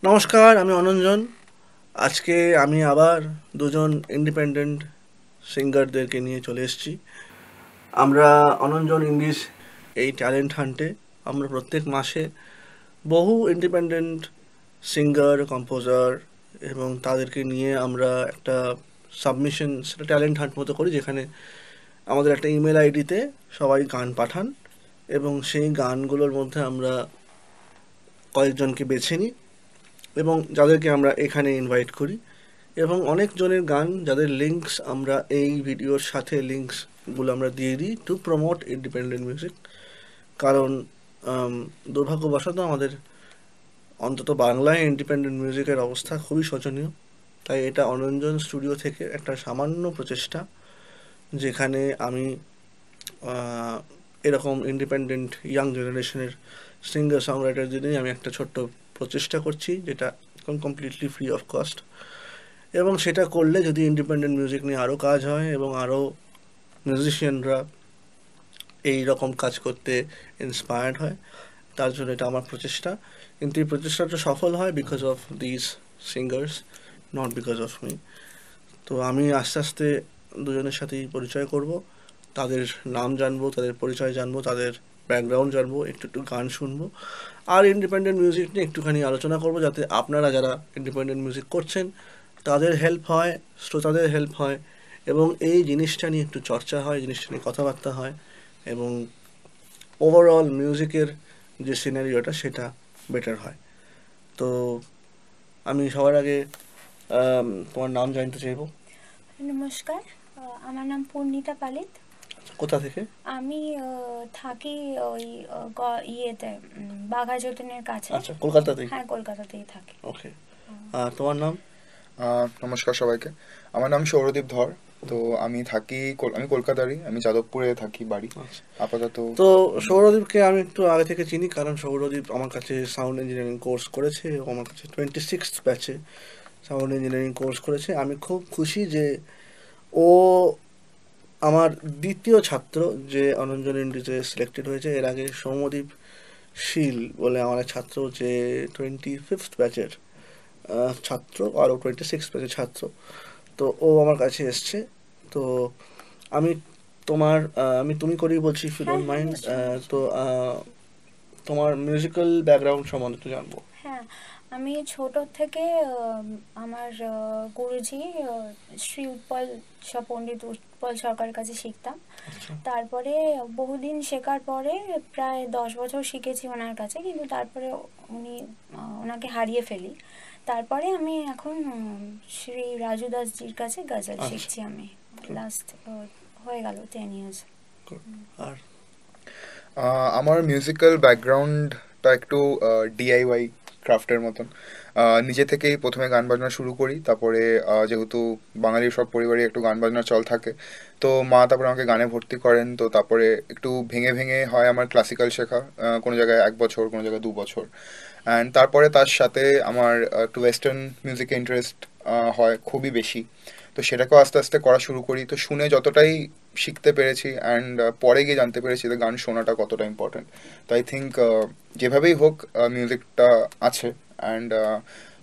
নমস্কার, আমি অনঞ্জন। আজকে আমি আবার দুজন ইন্ডিপেন্ডেন্ট সিঙ্গারদেরকে নিয়ে চলে এসেছি। আমরা অনঞ্জন ইন্ডিস এই ট্যালেন্ট হান্টে আমরা প্রত্যেক মাসে বহু ইন্ডিপেন্ডেন্ট সিঙ্গার, কম্পোজার এবং তাদেরকে নিয়ে আমরা একটা সাবমিশন, সেটা ট্যালেন্ট হান্ট মতো করি, যেখানে আমাদের একটা ইমেল আইডিতে সবাই গান পাঠান এবং সেই গানগুলোর মধ্যে আমরা কয়েকজনকে বেছে নিই এবং যাদেরকে আমরা এখানে ইনভাইট করি, এবং অনেক জনের গান যাদের লিঙ্কস আমরা এই ভিডিওর সাথে লিঙ্কসগুলো আমরা দিয়ে দিই টু প্রমোট ইন্ডিপেন্ডেন্ট মিউজিক। কারণ দুর্ভাগ্যবশত আমাদের অন্তত বাংলায় ইন্ডিপেন্ডেন্ট মিউজিকের অবস্থা খুবই শোচনীয়। তাই এটা অনঞ্জন স্টুডিও থেকে একটা সামান্য প্রচেষ্টা, যেখানে আমি এরকম ইন্ডিপেন্ডেন্ট ইয়াং জেনারেশনের সিঙ্গার সংরাইটারদের নিয়ে আমি একটা ছোট্ট প্রচেষ্টা করছি, যেটা কমপ্লিটলি ফ্রি অফ কস্ট। এবং সেটা করলে যদি ইন্ডিপেন্ডেন্ট মিউজিক নিয়ে আরও কাজ হয় এবং আরও মিউজিশিয়ানরা এই রকম কাজ করতে ইন্সপায়ার্ড হয়, তার জন্য এটা আমার প্রচেষ্টা। কিন্তু এই প্রচেষ্টাটা সফল হয় because of this singers, not because of me. তো আমি আস্তে আস্তে দুজনের সাথেই পরিচয় করব, তাদের নাম জানবো, তাদের পরিচয় জানবো, তাদের ব্যাকগ্রাউন্ড জানবো, একটু একটু গান শুনবো, আর ইন্ডিপেন্ডেন্ট মিউজিক নিয়ে একটুখানি আলোচনা করবো, যাতে আপনারা যারা ইন্ডিপেন্ডেন্ট মিউজিক করছেন তাদের হেল্প হয়, শ্রোতাদের হেল্প হয়, এবং এই জিনিসটা নিয়ে একটু চর্চা হয়, জিনিসটা নিয়ে কথাবার্তা হয়, এবং ওভারঅল মিউজিকের যে সিনারিওটা সেটা বেটার হয়। তো আমি সবার আগে তোমার নাম জানতে চাইবো। নমস্কার, আমার নাম পূর্ণিতা পালিত। কোথা থেকে? আমি থাকি ওই ইয়েতে বাঘা যতীনের কাছে। আচ্ছা, কলকাতাতেই? হ্যাঁ, কলকাতাতেই থাকি। ওকে। আর তোমার নাম? নমস্কার সবাইকে। আমার নাম সৌরদীপ ধর। তো আমি কলকাতারই, আমি যাদবপুরে থাকি বাড়ি আচ্ছা। আপাতত। তো সৌরদীপকে আমি একটু আগে থেকে চিনি, কারণ সৌরদীপ আমার কাছে সাউন্ড ইঞ্জিনিয়ারিং কোর্স করেছে এবং আমার কাছে 26th ব্যাচে সাউন্ড ইঞ্জিনিয়ারিং কোর্স করেছে। আমি খুব খুশি যে ও আমার দ্বিতীয় ছাত্র যে অনঞ্জন ইন্ডিতে সিলেক্টেড হয়েছে। এর আগে সৌম্যদীপ শীল বলে আমার এক ছাত্র, যে 25th ব্যাচের ছাত্র, আর ও 26th ব্যাচের ছাত্র। তো ও আমার কাছে এসছে। তো আমি আমি তুমি করেই বলছি, ইফ ইউ হ্যাঁ ডোন্ট হ্যাঁ, মাইন্ড। নিশ্চয়ই তো নিশ্চয়ই। তোমার মিউজিক্যাল ব্যাকগ্রাউন্ড সম্বন্ধে একটু জানবো। হ্যাঁ, আমি ছোট থেকে আমার গুরুজি শ্রী উৎপল পণ্ডিত উৎপল সরকারের কাছে শিখতাম। আচ্ছা। তারপরে বহুদিন শেখার পরে প্রায় 10 বছর শিখেছি ওনার কাছে, কিন্তু তারপরে উনি ওনাকে হারিয়ে ফেলি। তারপরে আমি এখন শ্রী রাজু দাসজির কাছে গজল আচ্ছা। শিখছি আমি। Good, লাস্ট হয়ে গেল 10 ইয়ার্স। good. আর আমার মিউজিক্যাল ব্যাকগ্রাউন্ডটা একটু ডিআইওয়াই ক্রাফটের মতন। নিজে থেকেই প্রথমে গান বাজনা শুরু করি, তারপরে যেহেতু বাঙালির সব পরিবারে একটু গান বাজনার চল থাকে, তো মা তারপরে আমাকে গানে ভর্তি করেন। তো তারপরে একটু ভেঙে ভেঙে হয় আমার ক্লাসিক্যাল শেখা, কোনো জায়গায় 1 বছর, কোনো জায়গায় 2 বছর। অ্যান্ড তারপরে তার সাথে আমার একটু ওয়েস্টার্ন মিউজিকে ইন্টারেস্ট হয় খুবই বেশি। তো সেটাকেও আস্তে আস্তে করা শুরু করি। তো শুনে যতটাই শিখতে পেরেছি, অ্যান্ড পরে গিয়ে জানতে পেরেছি যে গান শোনাটা কতটা ইম্পর্টেন্ট। তো আই থিঙ্ক যেভাবেই হোক মিউজিকটা আছে, অ্যান্ড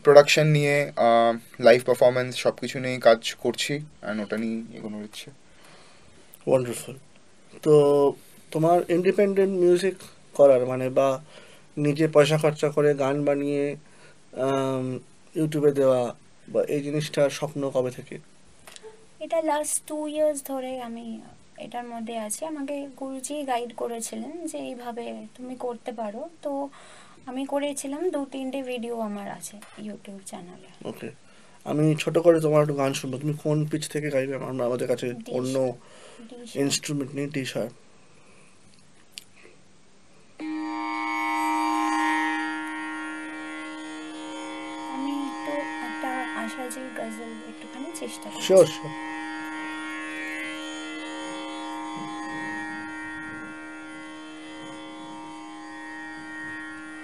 প্রোডাকশন নিয়ে, লাইভ পারফরমেন্স সব কিছু নিয়েই কাজ করছি, অ্যান্ড ওটা নিয়েই এগোনোর ইচ্ছে। ওয়ান্ডারফুল। তো তোমার ইন্ডিপেন্ডেন্ট মিউজিক করার মানে, বা নিজে পয়সা খরচা করে গান বানিয়ে ইউটিউবে দেওয়া, বা এই জিনিসটার স্বপ্ন কবে থেকে? এটা লাস্ট 2 ইয়ার্স ধরে আমি এটার মধ্যে আছি। আমাকে গুরুজি গাইড করেছিলেন যে এইভাবে তুমি করতে পারো। তো আমি করেছিলাম, 2-3টে ভিডিও আমার আছে ইউটিউব চ্যানেলে। ওকে। আমি ছোট করে তোমার একটু গান শুনবো। তুমি কোন পিচ থেকে গাইবে? আমাদের কাছে ডি অন্য শার্প, ডি শার্প। ইনস্ট্রুমেন্ট নেই। টি শার্প। আমি একটু একটা আশাজি গজল একটুখানি চেষ্টা শিওর, করছি। শিওর।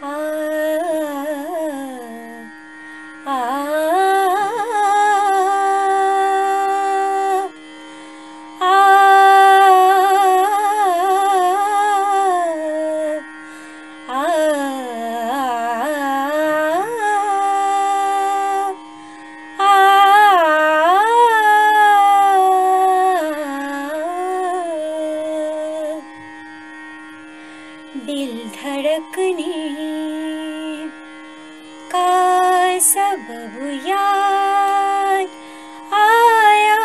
আ আ আ আ का सबब याद आया,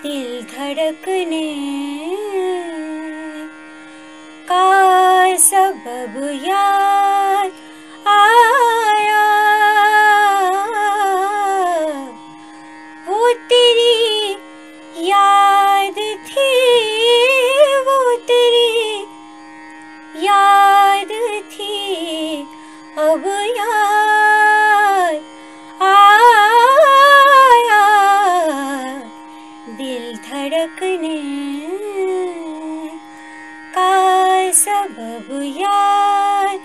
दिल धड़कने का सबब याद आया, वो तेरी याद थी, वो तेरी याद थी, अब याद आया, दिल धड़कने का सबब याद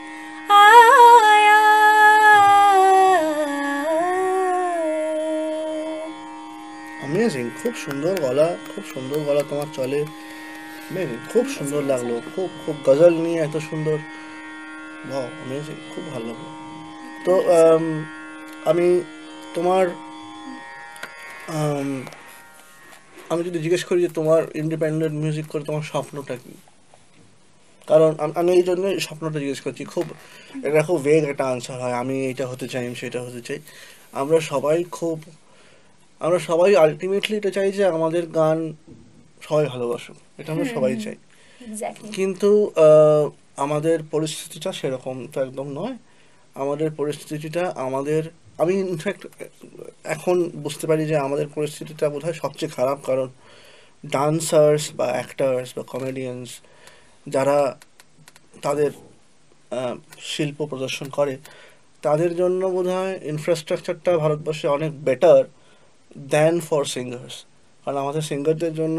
आया। অ্যামেজিং, খুব সুন্দর গলা, খুব সুন্দর গলা তোমার চলে, অ্যামেজিং, খুব সুন্দর লাগলো, খুব খুব গজল নিয়ে এত সুন্দর, বাহ অ্যামেজিং, খুব ভালো লাগলো। তো আমি তোমার আম, আমি যদি জিজ্ঞেস করি যে তোমার ইন্ডিপেন্ডেন্ট মিউজিক করে তোমার স্বপ্নটা কি, কারণ আমি এই জন্য স্বপ্নটা জিজ্ঞেস করছি, খুব এটা খুব ভেগ একটা আনসার হয়, আমি এটা হতে চাই, আমি সেটা হতে চাই। আমরা সবাই আমরা সবাই আলটিমেটলি এটা চাই যে আমাদের গান সবাই ভালোবাসুক, এটা আমরা সবাই চাই। এক্স্যাক্টলি। কিন্তু আমাদের পরিস্থিতিটা সেরকম তো একদম নয়। আমাদের পরিস্থিতিটা আমি ইনফ্যাক্ট এখন বুঝতে পারি যে আমাদের পরিস্থিতিটা বোধহয় সবচেয়ে খারাপ, কারণ ডান্সার্স বা অ্যাক্টার্স বা কমেডিয়ানস যারা তাদের শিল্প প্রদর্শন করে, তাদের জন্য বোধহয় ইনফ্রাস্ট্রাকচারটা ভারতবর্ষে অনেক বেটার দ্যান ফর সিঙ্গার্স। কারণ আমাদের সিঙ্গারদের জন্য,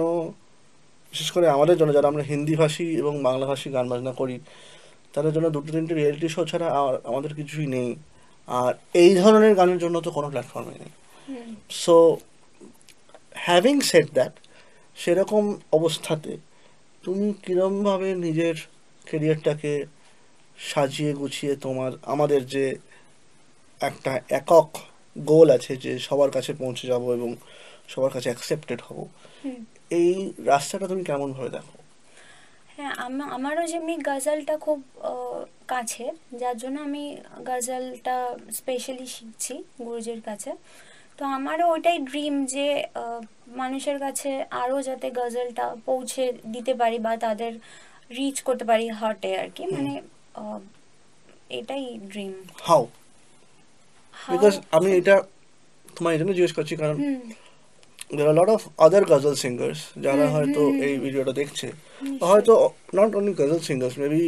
বিশেষ করে আমাদের জন্য যারা আমরা হিন্দিভাষী এবং বাংলাভাষী গান বাজনা করি, তাদের জন্য দুটো তিনটে রিয়েলিটি শো ছাড়া আর আমাদের কিছুই নেই। আর এই ধরনের গানের জন্য তো কোনো প্ল্যাটফর্মই নেই। সো হ্যাভিং সেড দ্যাট, সেরকম অবস্থাতে তুমি কীরমভাবে নিজের কেরিয়ারটাকে সাজিয়ে গুছিয়ে আমাদের যে একটা একক গোল আছে যে সবার কাছে পৌঁছে যাব এবং সবার কাছে অ্যাকসেপ্টেড হব, এই রাস্তাটা তুমি কেমনভাবে দেখো? হ্যাঁ, আমারও যেমনি গজলটা খুব কাছের, যার জন্য আমি গজলটা স্পেশালি শিখছি গুরুজির কাছে। তো আমারও ওইটাই ড্রিম যে মানুষের কাছে আরও যাতে গজলটা পৌঁছে দিতে পারি বা তাদের রিচ করতে পারি হার্টে আর কি, মানে এটাই ড্রিম। হাউ? বিকজ আমি এটা তোমার এই জন্য জিজ্ঞেস করছি, কারণ there are a lot of other ghazal singers যারা হয়তো এই ভিডিওটা দেখছে, বা হয়তো not only ghazal singers, maybe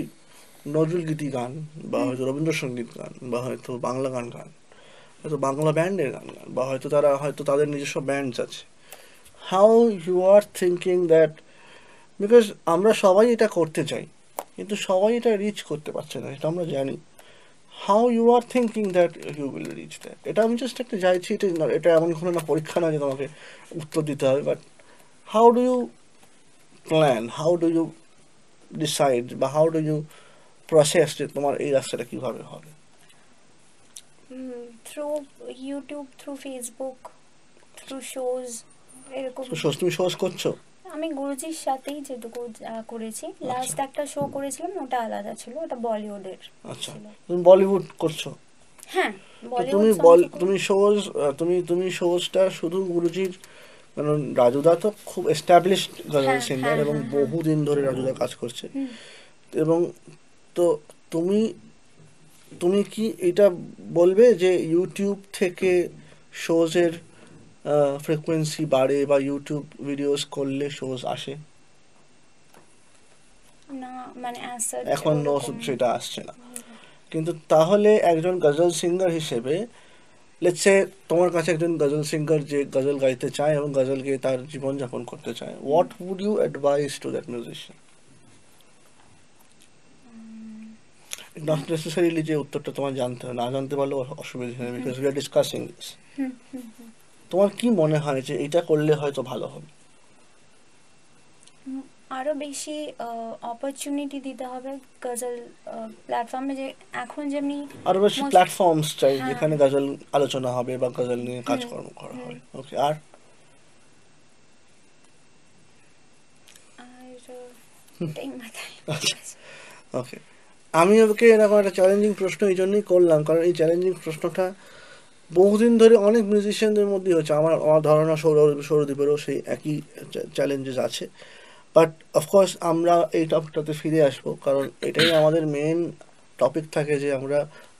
Nazrul গীতি গান বা হয়তো রবীন্দ্রসঙ্গীত গান বা হয়তো বাংলা গান হয়তো বাংলা ব্যান্ডের গান বা হয়তো তারা হয়তো তাদের নিজস্ব ব্যান্ডস আছে। How you are thinking that, because আমরা সবাই এটা করতে চাই কিন্তু সবাই এটা রিচ করতে পারছে না, এটা আমরা জানি। How you are thinking that you will reach that, এটা আমি জাস্ট একটা চাইছি, এটা এমন কোনো না পরীক্ষা না যে তোমাকে উত্তর দিতে হবে, but how do you plan, how do you decide বা হাউ ডু ইউ প্রসেস যে তোমার এই রাস্তাটা কীভাবে হবে? Through YouTube, through Facebook, through shows, এরকম। তুমি শোজ করছো? আমি গুরুজির সাথেই যেটুকু করেছি, লাস্ট একটা শো করেছিলাম, ওটা আলাদা ছিল, ওটা বলিউডের। আচ্ছা, তুমি বলিউড করছো? হ্যাঁ, তুমি শোজটা শুধু গুরুজির, কারণ রাজুদা তো খুব এস্টাবলিশড গজল সিঙ্গার এবং বহুদিন ধরে রাজুদা কাজ করছে, এবং তো তুমি কি এটা বলবে যে ইউটিউব থেকে শোজের ফ্রিকোয়েন্সি বাড়ে বা ইউটিউব ভিডিওস করলে শোজ আসে? না, মানে এখন সেটা আসছে না। কিন্তু তাহলে একজন গজল সিঙ্গার হিসেবে, লেটস সে তোমার কাছে একজন গজল সিঙ্গার যে গজল গাইতে চায় এবং গজল গেয়ে তার জীবনযাপন করতে চায়, what would you advice to that musician? Not necessarily যে উত্তরটা তোমার জানতে হবে, না জানতে পারলেও অসুবিধা নেই, because we are discussing this. তোমার কি মনে হয় যে এটা করলে হয়তো ভালো হবে? আরো বেশি অপরচুনিটি দিতে হবে গজল প্ল্যাটফর্মে, যে এখন যেমনি আরো বেশি প্ল্যাটফর্মস চাই যেখানে গজল আলোচনা হবে বা গজল নিয়ে কাজকর্ম করা হবে। ওকে, আর এটাই মাথায়। ওকে, আমি ওকে এরকম একটা চ্যালেঞ্জিং প্রশ্ন এই জন্যই করলাম, কারণ এই চ্যালেঞ্জিং প্রশ্নটা বহুদিন ধরে অনেক মিউজিশিয়ানদের মধ্যেই হচ্ছে। আমার আমার ধারণা সৌরদীপেরও সেই একই চ্যালেঞ্জেস আছে। বাট অফকোর্স আমরা এই টপিকটাতে ফিরে আসবো, কারণ এটাই আমাদের মেন টপিক থাকে যে আমরা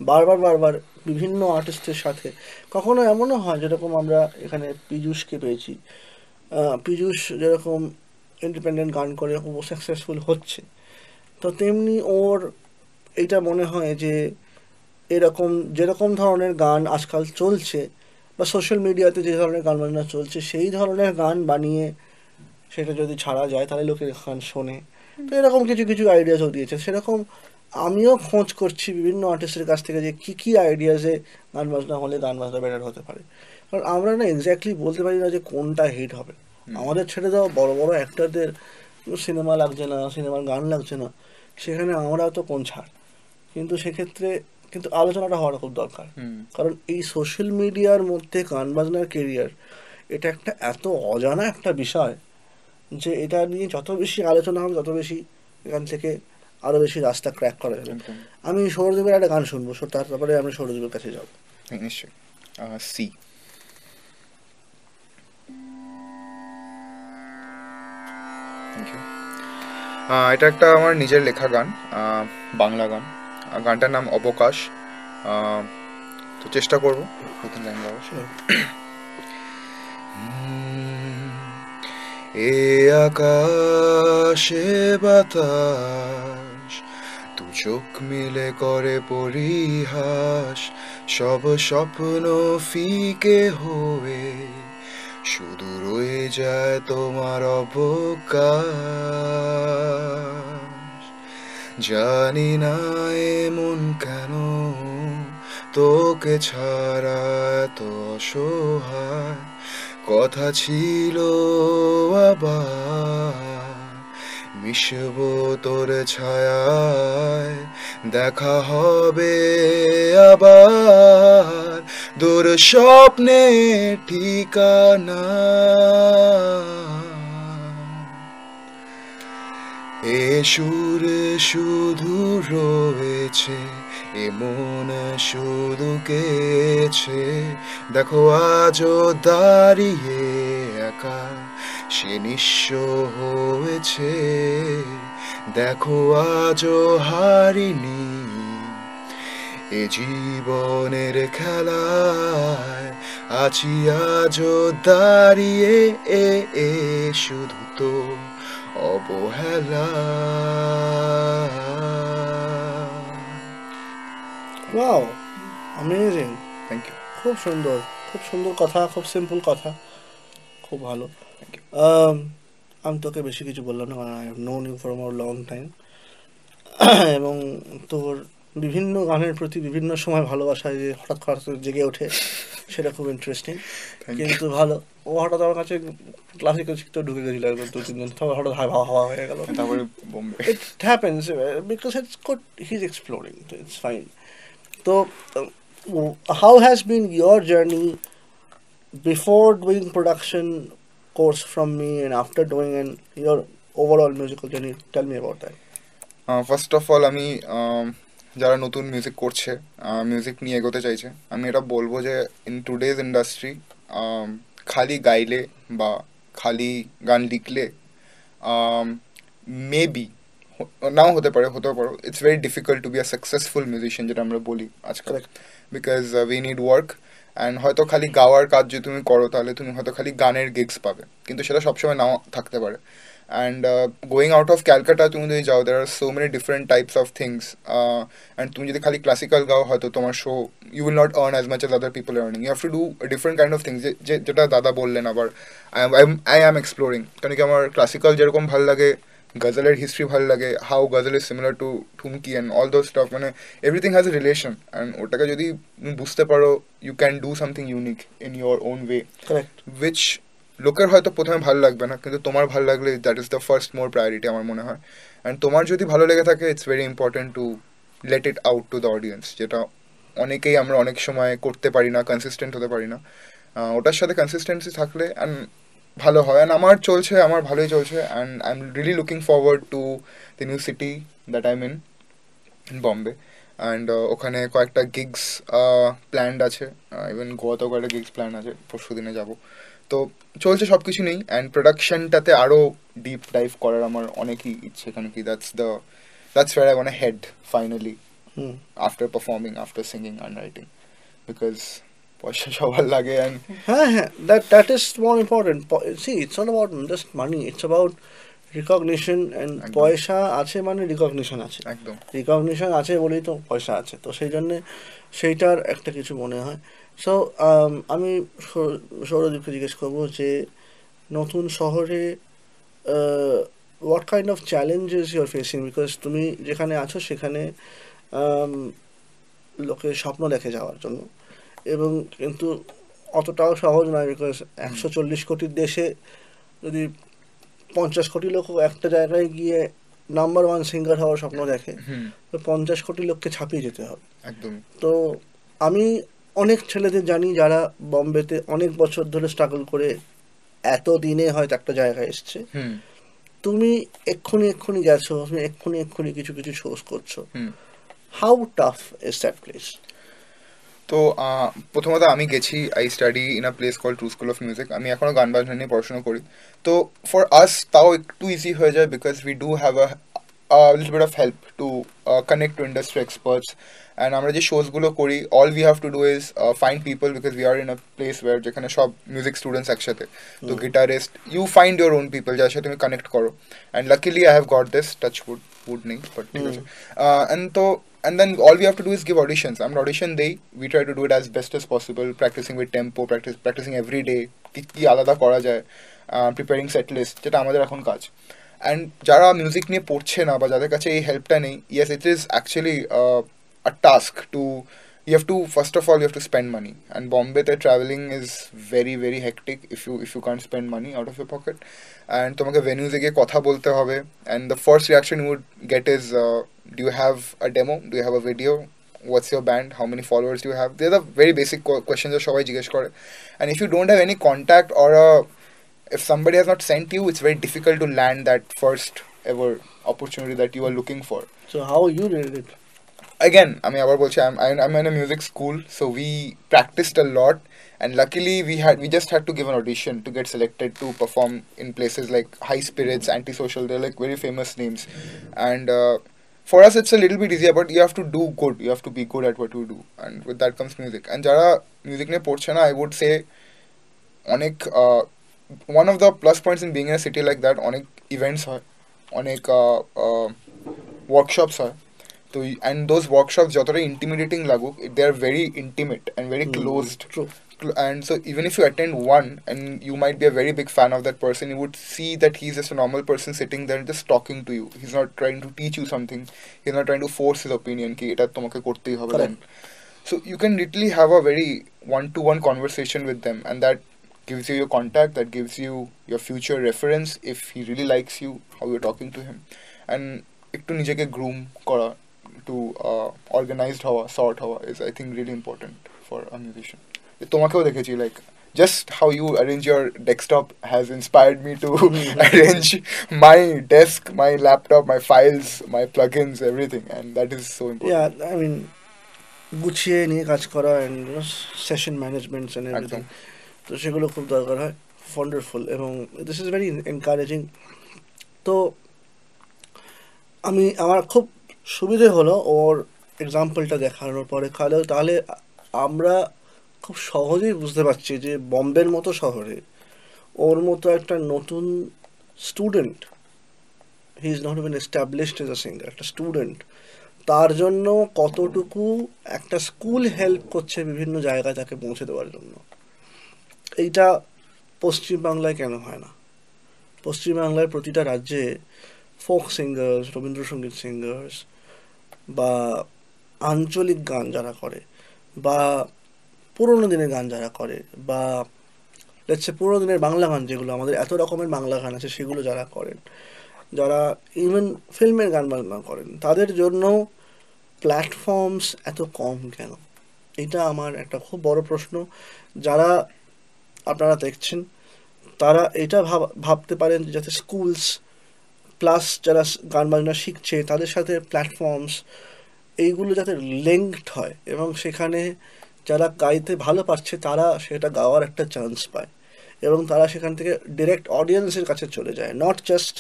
বারবার বারবার বিভিন্ন আর্টিস্টের সাথে, কখনো এমনও হয় যেরকম আমরা এখানে পীযূষকে পেয়েছি, পীযূষ যেরকম ইন্ডিপেন্ডেন্ট গান করে ও সাকসেসফুল হচ্ছে, তো তেমনি ওর এইটা মনে হয় যে এরকম যেরকম ধরনের গান আজকাল চলছে বা সোশ্যাল মিডিয়াতে যে ধরনের গান বাজনা চলছে, সেই ধরনের গান বানিয়ে সেটা যদি ছাড়া যায় তাহলে লোকে গান শোনে। তো এরকম কিছু কিছু আইডিয়াসও দিয়েছে। সেরকম আমিও খোঁজ করছি বিভিন্ন আর্টিস্টের কাছ থেকে যে কী কী আইডিয়াসে গান বাজনা হলে গান বাজনা বেটার হতে পারে। কারণ আমরা না এক্স্যাক্টলি বলতে পারি না যে কোনটা হিট হবে। আমাদের ছেড়ে দেওয়া বড় বড় অ্যাক্টরদের সিনেমা লাগছে না, সিনেমার গান লাগছে না, সেখানে আমরা তো কোন ছাড়। কিন্তু সেক্ষেত্রে কিন্তু আলোচনাটা হওয়াটা খুব দরকার, কারণ এই সোশ্যাল মিডিয়ার মধ্যে গান বাজনার কেরিয়ার এটা একটা এত অজানা একটা বিষয় যে এটা নিয়ে যত বেশি আলোচনা হবে তত বেশি এখান থেকে আরো বেশি রাস্তা ক্র্যাক করা যাবে। একদম আমি সৌরদীপের একটা গান শুনবো, তারপরে আমি সৌরদীপের কাছে যাবো। নিশ্চয়ই। সি। Thank you. এটা একটা আমার নিজের লেখা গান, বাংলা গান। গানটার নাম অবকাশ। তো চেষ্টা করবো প্রথম লাইন গাওয়ার। এ আকাশে বাতাস তু চোখ মিলে করে পরিহাস, সব স্বপ্ন ফিকে হয়ে শুধু রয়ে যায় তোমার অবকাশ। জানি না এমন কেন, তোকে ছাড়া এত অসহায়। কথা ছিল আবার মিশব তোর ছায়ায়, দেখা হবে আবার দূর স্বপ্নে ঠিকানা। এ সুরে শুধু রয়েছে, এ মন শুধু কেছে, দেখো আজও দাঁড়িয়ে একা সে নিঃস্ব হয়েছে। দেখো আজও হারিনি এ জীবনের খেলায়, আছি আজও দাঁড়িয়ে এ শুধু তো অবহেলা। Wow, amazing, thank you. খুব সুন্দর, খুব সুন্দর কথা, খুব সিম্পল কথা, খুব ভালো। Thank you. আমি তোকে বেশি কিছু বললাম না, কারণ I have known you for more long time. এবং তোর বিভিন্ন গানের প্রতি বিভিন্ন সময় ভালোবাসা যে হঠাৎ হঠাৎ জেগে ওঠে, সেটা খুব ইন্টারেস্টিং। কিন্তু ভালো, ও হঠাৎ আমার কাছে ক্লাসিক্যাল শিখতে ঢুকে গেছিল একবার 2-3 দিন, তারপর হঠাৎ হাওয়া হাওয়া হয়ে গেল। তারপরে Bombay. It happens because it's good, he's exploring, so it's fine. So, how has been your journey before doing production course from me and after doing, and your overall musical journey? Tell me about that. First of all আমি যারা নতুন music করছে, music নিয়ে এগোতে চাইছে, আমি এটা বলবো যে ইন টুডেজ ইন্ডাস্ট্রি খালি গাইলে বা খালি গান লিখলে মেবি নাও হতে পারে, হতেও পারো, it's very difficult to be a successful musician, যেটা আমরা বলি আজকাল। Correct. Because we need work. And হয়তো খালি গাওয়ার কাজ যদি তুমি করো তাহলে তুমি হয়তো খালি গানের গিগস পাবে, কিন্তু সেটা সবসময় নাও থাকতে পারে। And going out of Calcutta তুমি যদি যাও, there are so many different types of things. And তুমি যদি খালি ক্লাসিক্যাল গাও, হয়তো তোমার so you will not earn as much as other people earning. You have to do different kind of things, যেটা দাদা বললেন। আবার আই অ্যাম এক্সপ্লোরিং, কারণ কি আমার ক্লাসিক্যাল যেরকম ভালো লাগে, গজলের হিস্ট্রি ভালো লাগে, how ghazal is similar to thumri and all those stuff, মানে এভরিথিং হ্যাজ এ রিলেশন। অ্যান্ড ওটাকে যদি তুমি বুঝতে পারো, you can do something unique in your own way, Correct. Which লোকের হয়তো প্রথমে ভালো লাগবে না, কিন্তু তোমার ভালো লাগলে that is the first more priority আমার মনে হয়। অ্যান্ড তোমার যদি ভালো লেগে থাকে, it's very important to let it out to the audience, যেটা অনেকেই আমরা অনেক সময় করতে পারি না, কনসিস্টেন্ট হতে পারি না। ওটার সাথে কনসিস্টেন্সি থাকলে অ্যান্ড ভালো হয়। অ্যান্ড আমার চলছে, আমার ভালোই চলছে, and I am really looking forward to the new city that I am in. In Bombay. And ওখানে কয়েকটা গিগস প্ল্যান্ড আছে, ইভেন গোয়াতেও কয়েকটা গিগস প্ল্যান আছে, পরশু দিনে যাবো। তো চলছে সব কিছু নেই, অ্যান্ড প্রোডাকশনটাতে আরও ডিপ ডাইভ করার আমার অনেকই ইচ্ছে, কারণ কি that's where I want head finally hmm. After performing, after singing and writing, because পয়সা সবার লাগে। অ্যান্ড হ্যাঁ, that is more important. See, it's not about just money, it's about recognition, and একদম পয়সা আছে মানে রিকগনিশন আছে, একদম রিকগনিশন আছে বলেই তো পয়সা আছে, তো সেই জন্যে সেইটার একটা কিছু মনে হয়। সো আমি সৌরদীপকে জিজ্ঞেস করবো যে নতুন শহরে what kind of challenges you are facing, because তুমি যেখানে আছো সেখানে um, লোকে স্বপ্ন দেখে যাওয়ার জন্য, এবং কিন্তু অতটাও সহজ নয়, বিকজ 140 কোটির দেশে যদি 50 কোটি লোক একটা জায়গায় গিয়ে নাম্বার ওয়ান সিঙ্গার হওয়ার স্বপ্ন দেখে, হুম তো 50 কোটি লোককে ছাপিয়ে যেতে হবে। একদম তো আমি অনেক ছেলেদের জানি যারা বম্বেতে অনেক বছর ধরে স্ট্রাগল করে এত দিনে হয়তো একটা জায়গায় এসছে। হুম তুমি এক্ষুনি গেছো, তুমি এক্ষুনি কিছু কিছু শোজ করছো, hmm how tough is that place? তো প্রথমত আমি গেছি, I study in a place call True School of Music. আমি এখনও গান বাজনা নিয়ে পড়াশোনা করি। তো ফর আস তাও একটু ইজি হয়ে যায়, because we do have a little bit of help to connect to industry experts. And আমরা যে শোজগুলো করি, all we have to do is find people, because we are in a place where যেখানে সব music students একসাথে, তো guitarist, you find your own people যার সাথে তুমি কানেক্ট করো। And luckily I have got this, touch wood নেই, but ঠিক আছে। And then all we have to do is give auditions. আমরা audition দেই, we try to do it as best as possible, practicing with tempo, practicing every day, কি আলাদা করা যায়, preparing set list, যেটা আমাদের এখন কাজ। অ্যান্ড যারা মিউজিক নিয়ে পড়ছে না বা যাদের কাছে এই হেল্পটা নেই, yes it is actually a task to, you have to, first of all you have to spend money, and Bombay the traveling is very very hectic if you can't spend money out of your pocket. And তোমাকে venues এ গিয়ে কথা বলতে হবে, and the first reaction you would get is do you have a demo, do you have a video, what's your band, how many followers do you have? They're the very basic questions that সবাই জিজ্ঞেস করে। And if you don't have any contact, or if somebody has not sent you, it's very difficult to land that first ever opportunity that you are looking for. So how you did it? Again, আমি আবার বলছি, I'm in a music school, so we practiced a lot, and luckily we just had to give an audition to get selected to perform in places like High Spirits, Antisocial. They're like very famous names. And for us it's a little bit easier, but you have to do good, you have to be good at what you do, and with that comes music. And যারা music নিয়ে পড়ছে না, I would say অনেক one of the plus points in being in a city like that, অনেক events হয়, অনেক workshops হয়। তো অ্যান্ড দোজ ওয়ার্কশপস যতটা ইন্টিমিডেটিং লাগুক, they are very intimate and very closed. True. And so even if you attend one and you might be a very big fan of that person, you would see that he's just a normal person sitting there just talking to you. He's not trying to teach you something, he's not trying to force his opinion ki eta tomake kortei hobe. Then so you can literally have a very one-to-one conversation with them, and that gives you your contact, that gives you your future reference if he really likes you, how you're talking to him. And একটু নিজেকে groom করা, একটু organised হওয়া, sort হওয়া is I think really important for a musician. তোমাকেও দেখেছি, like just how you arrange your desktop has inspired me to arrange my desk, my laptop, my files, my plugins, everything, and that is so important. Yeah, I mean, গুছিয়ে নিয়ে কাজ করা, and session managements and everything, তো সেগুলো খুব দরকার হয়। Wonderful, এবং দিস ইজ ভেরি এনকারেজিং। তো আমার খুব সুবিধে হলো ওর এক্সাম্পলটা দেখানোর পরে, তাহলে আমরা খুব সহজেই বুঝতে পারছি যে বম্বের মতো শহরে ওর মতো একটা নতুন student, he is not even established as a singer, একটা স্টুডেন্ট, তার জন্য কতটুকু একটা স্কুল হেল্প করছে বিভিন্ন জায়গায় তাকে পৌঁছে দেওয়ার জন্য। এইটা পশ্চিমবাংলায় কেন হয় না? পশ্চিমবাংলায় প্রতিটা রাজ্যে ফোক সিঙ্গার্স, রবীন্দ্রসঙ্গীত সিঙ্গার্স, বা আঞ্চলিক গান যারা করে, বা পুরোনো দিনের গান যারা করে, বা লেটসে পুরোনো দিনের বাংলা গান, যেগুলো আমাদের এত রকমের বাংলা গান আছে সেগুলো যারা করেন, যারা ইভেন ফিল্মের গান বাজনা করেন, তাদের জন্য প্ল্যাটফর্মস এত কম কেন? এটা আমার একটা খুব বড় প্রশ্ন। যারা আপনারা দেখছেন তারা এটা ভাবতে পারেন যাতে স্কুলস প্লাস যারা গান বাজনা শিখছে তাদের সাথে প্ল্যাটফর্মস এইগুলো যাতে লিঙ্কড হয় এবং সেখানে যারা গাইতে ভালো পারছে তারা সেটা গাওয়ার একটা চান্স পায় এবং তারা সেখান থেকে ডিরেক্ট অডিয়েন্সের কাছে চলে যায়, নট জাস্ট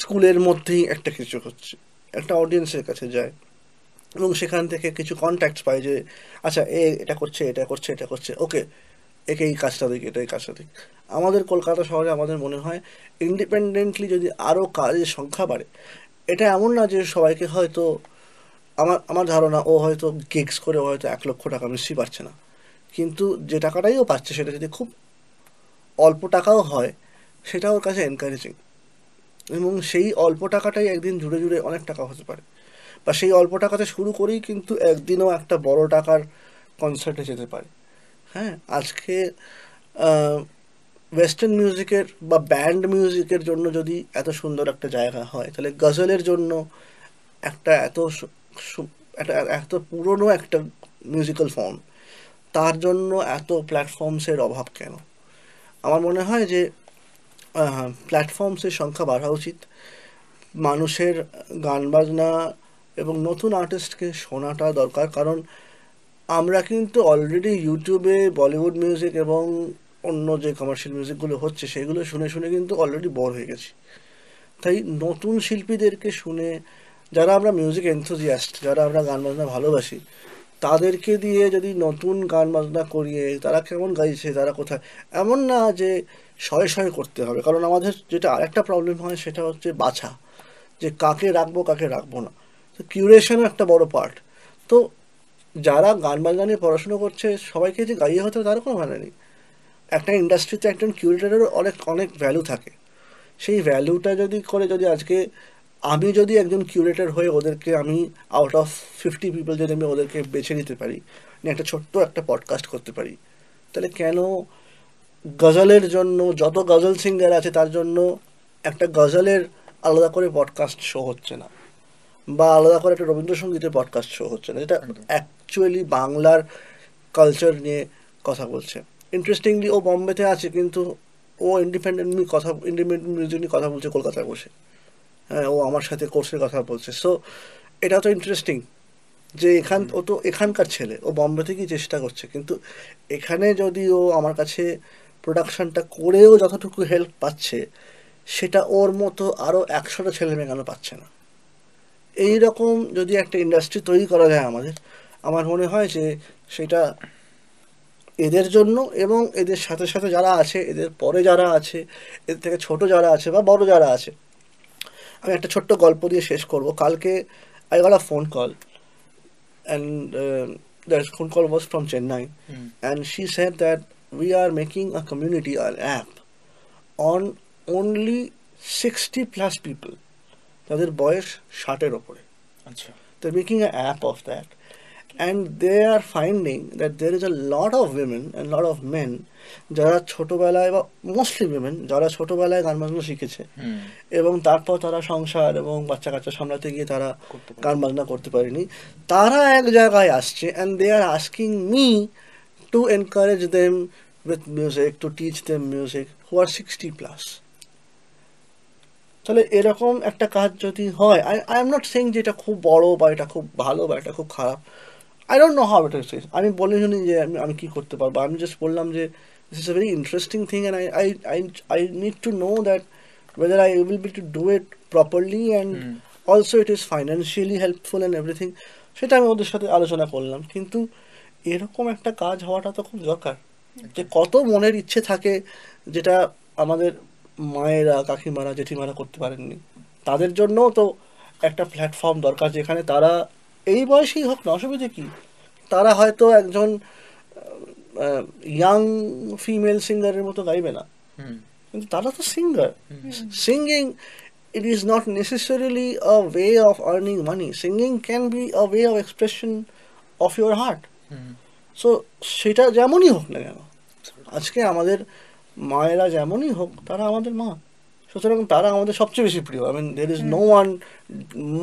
স্কুলের মধ্যেই একটা কিছু হচ্ছে, একটা অডিয়েন্সের কাছে যায় এবং সেখান থেকে কিছু কন্ট্যাক্টস পায় যে আচ্ছা এটা করছে এটা করছে এটা করছে, ওকে একে এই কাজটা দিক এটা এই কাজটা দিক। আমাদের কলকাতা শহরে আমাদের মনে হয় ইন্ডিপেন্ডেন্টলি যদি আরও কাজের সংখ্যা বাড়ে, এটা এমন না যে সবাইকে হয়তো আমার আমার ধারণা ও হয়তো গিগস করে ও হয়তো 1 লক্ষ টাকা বেশি পাচ্ছে না, কিন্তু যে টাকাটাই ও পাচ্ছে সেটা যদি খুব অল্প টাকাও হয় সেটা ওর কাছে এনকারেজিং এবং সেই অল্প টাকাটাই একদিন জুড়ে জুড়ে অনেক টাকা হতে পারে, বা সেই অল্প টাকাতে শুরু করেই কিন্তু একদিনও একটা বড় টাকার কনসার্টে যেতে পারে। হ্যাঁ, আজকে ওয়েস্টার্ন মিউজিকের বা ব্যান্ড মিউজিকের জন্য যদি এত সুন্দর একটা জায়গা হয়, তাহলে গজলের জন্য একটা একটা এত পুরনো একটা মিউজিক্যাল ফর্ম, তার জন্য এত প্ল্যাটফর্মসের অভাব কেন? আমার মনে হয় যে প্ল্যাটফর্মসের সংখ্যা বাড়া উচিত, মানুষের গান বাজনা এবং নতুন আর্টিস্টকে শোনাটা দরকার, কারণ আমরা কিন্তু অলরেডি ইউটিউবে বলিউড মিউজিক এবং অন্য যে কমার্শিয়াল মিউজিকগুলো হচ্ছে সেগুলো শুনে শুনে কিন্তু অলরেডি বোর হয়ে গেছি। তাই নতুন শিল্পীদেরকে শুনে, যারা আমরা মিউজিক এনথুজিয়াস্ট, যারা আমরা গান বাজনা ভালোবাসি, তাদেরকে দিয়ে যদি নতুন গান বাজনা করিয়ে তারা কেমন গাইছে, তারা কোথায়, এমন না যে শয়ে শয়ে করতে হবে, কারণ আমাদের যেটা আরেকটা প্রবলেম হয় সেটা হচ্ছে বাছা, যে কাকে রাখবো কাকে রাখবো না। তো কিউরেশনও একটা বড় পার্ট। তো যারা গান বাজনা নিয়ে পড়াশুনো করছে সবাইকে যে গাইয়ে হতে হবে তার কোনো মানে নেই। একটা ইন্ডাস্ট্রিতে একজন কিউরেটারেরও অনেক অনেক ভ্যালু থাকে। সেই ভ্যালুটা যদি করে, যদি আজকে আমি যদি একজন কিউরেটর হয়ে ওদেরকে আমি আউট অফ 50 পিপল যদি আমি ওদেরকে বেছে নিতে পারি, নিয়ে একটা ছোট্ট একটা পডকাস্ট করতে পারি, তাহলে কেন গজলের জন্য যত গজল সিঙ্গার আছে তার জন্য একটা গজলের আলাদা করে পডকাস্ট শো হচ্ছে না, বা আলাদা করে একটা রবীন্দ্রসঙ্গীতের পডকাস্ট শো হচ্ছে না, যেটা একদম। অ্যাকচুয়ালি বাংলার কালচার নিয়ে কথা বলছে। ইন্টারেস্টিংলি ও বম্বেতে আছে কিন্তু ও ইন্ডিপেন্ডেন্ট মিউজিক নিয়ে কথা বলছে কলকাতায় বসে। হ্যাঁ, ও আমার সাথে কোর্সের কথা বলছে। সো এটা তো ইন্টারেস্টিং যে ও তো এখানকার ছেলে, ও বোম্বে থেকেই চেষ্টা করছে, কিন্তু এখানে যদি ও আমার কাছে প্রোডাকশনটা করেও যতটুকু হেল্প পাচ্ছে সেটা ওর মতো আরও 100টা ছেলে মেয়ে কেন পাচ্ছে না? এই রকম যদি একটা ইন্ডাস্ট্রি তৈরি করা যায় আমাদের, আমার মনে হয় যে সেটা এদের জন্য এবং এদের সাথে সাথে যারা আছে, এদের পরে যারা আছে, এদের থেকে ছোট যারা আছে বা বড় যারা আছে। আমি একটা ছোট্ট গল্প দিয়ে শেষ করব। কালকে I got a phone call and that phone call was from Chennai, and she said that we are making a community, an app on only 60 plus people, তাদের বয়স 60-এর ওপরে। আচ্ছা। They're making an app of that, and they are finding that there is a lot of women and lot of men যারা ছোটবেলায়, বা mostly women যারা ছোটবেলায় গান বাজনা শিখেছে এবং তারপর তারা সংসার এবং বাচ্চা কাচ্চা সামলাতে গিয়ে তারা গান বাজনা করতে পারেনি, তারা এক জায়গায় আসছে and they are asking me to encourage them with music, to teach them music, who are 60 plus. তাহলে এরকম একটা কাজ যদি হয়, আই এম নট সেইং যে এটা খুব বড় বা এটা খুব ভালো বা এটা খুব খারাপ, I don't know how it is. আমি বলিনি যে আমি কী করতে পারবো, আমি জাস্ট বললাম যে this is a very interesting thing and I need to know that whether I will be to do it properly and also it is financially helpful and everything. সেটা আমি ওদের সাথে আলোচনা করলাম, কিন্তু এরকম একটা কাজ হওয়াটা তো খুব দরকার। যে কত মনের ইচ্ছে থাকে যেটা আমাদের মায়েরা, কাকিমারা, জেঠিমারা করতে পারেননি, তাদের জন্যও তো একটা প্ল্যাটফর্ম দরকার যেখানে তারা এই বয়সেই হোক না, অসুবিধে কী, তারা হয়তো একজন ইয়াং ফিমেল সিঙ্গারের মতো গাইবে না, কিন্তু তারা তো singer. Singing, it is not necessarily a way of earning money. Singing can be a way of expression of your heart. So সেটা যেমনই হোক না কেন, আজকে আমাদের মায়েরা যেমনই হোক তারা আমাদের মা, সুতরাং তারা আমাদের সবচেয়ে বেশি প্রিয়। I mean there is no one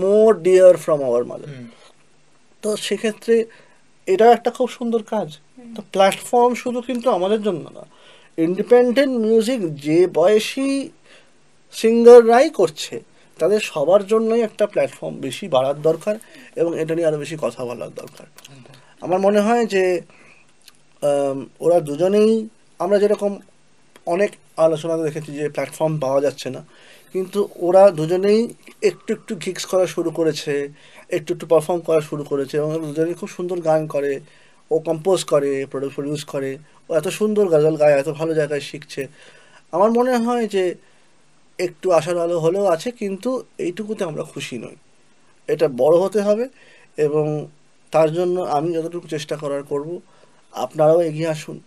more dear from our mother. তো সেক্ষেত্রে এটা একটা খুব সুন্দর কাজ। তো প্ল্যাটফর্ম শুধু কিন্তু আমাদের জন্য না, ইন্ডিপেন্ডেন্ট মিউজিক যে বয়সী সিঙ্গাররাই করছে তাদের সবার জন্যই একটা প্ল্যাটফর্ম বেশি বাড়ার দরকার এবং এটা নিয়ে আরও বেশি কথা বলার দরকার। আমার মনে হয় যে ওরা দুজনেই, আমরা যেরকম অনেক আলোচনাতে দেখেছি যে প্ল্যাটফর্ম পাওয়া যাচ্ছে না, কিন্তু ওরা দুজনেই একটু একটু গিগস করা শুরু করেছে, একটু একটু পারফর্ম করা শুরু করেছে এবং ওরা দুজনেই খুব সুন্দর গান করে, ও কম্পোজ করে, প্রডিউস করে, ও এত সুন্দর গজল গায়, এত ভালো জায়গায় শিখছে। আমার মনে হয় যে একটু আশার আলো হলেও আছে, কিন্তু এইটুকুতে আমরা খুশি নই, এটা বড় হতে হবে এবং তার জন্য আমি যতটুকু চেষ্টা করার করব, আপনারাও এগিয়ে আসুন।